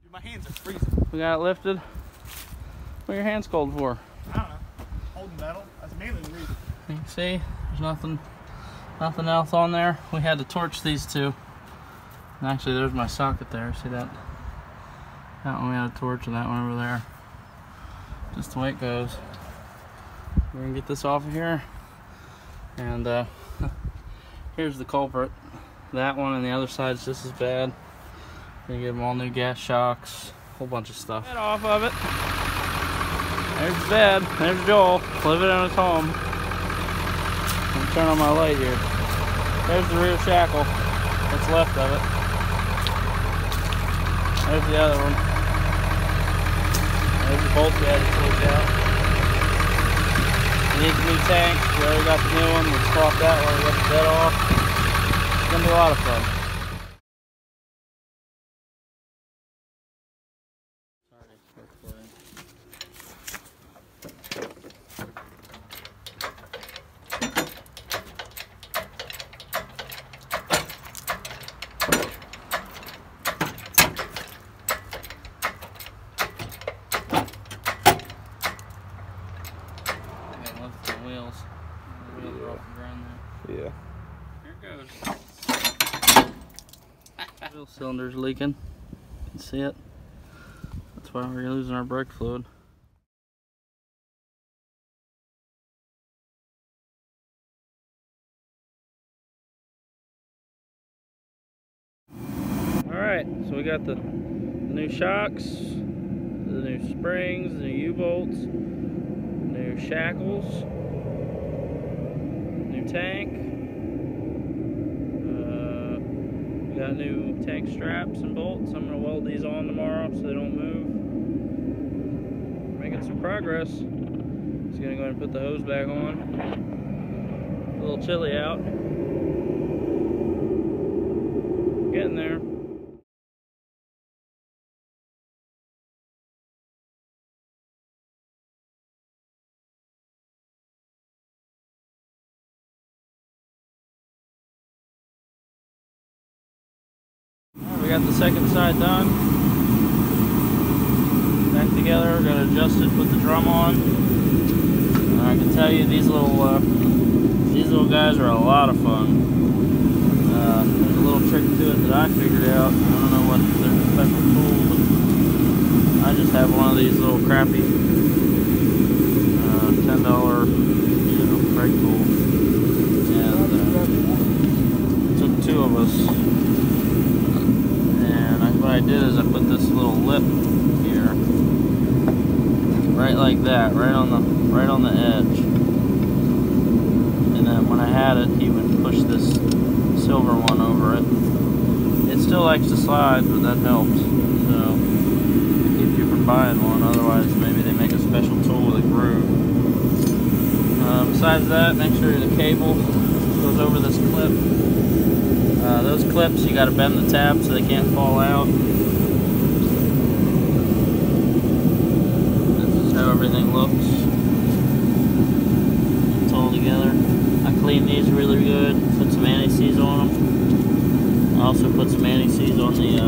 Dude, my hands are freezing. We got it lifted. What are your hands cold for? I don't know. Holding metal. That's mainly the reason. You can see there's nothing else on there. We had to torch these two. And actually there's my socket there. See that? That one we had a torch and that one over there. Just the way it goes. We're gonna get this off of here. And here's the culprit. That one and the other side's just as bad. Gonna give them all new gas shocks, a whole bunch of stuff. Get off of it. There's the bed. There's Joel living in his home. I'm gonna turn on my light here. There's the rear shackle. What's left of it. There's the other one. There's the bolt we had to switch out. We need the new tank. We already got the new one. We swapped that one. We got the bed off. It's gonna be a lot of fun. Wheels are off the ground there. Yeah. Here it goes. Wheel cylinder's leaking. You can see it. That's why we're losing our brake fluid. Alright, so we got the new shocks, the new springs, the new U-bolts, new shackles, new tank. We got new tank straps and bolts. I'm going to weld these on tomorrow so they don't move. Making some progress. Just going to go ahead and put the hose back on. A little chilly out. Getting there. We got the second side done. Back together, we're going to adjust it, put the drum on. I can tell you these little guys are a lot of fun. There's a little trick to it that I figured out. I don't know what there's a special tool, but I just have one of these little crappy $10 brake tools. And it took two of us. What I did is I put this little lip here, right like that, right on the edge. And then when I had it, he would push this silver one over it. It still likes to slide, but that helps. So it keeps you from buying one. Otherwise, maybe they make a special tool with a groove. Besides that, make sure the cable goes over this clip. Those clips, you got to bend the tab so they can't fall out. This is how everything looks. It's all together. I cleaned these really good. Put some anti-seize on them. I also put some anti-seize on the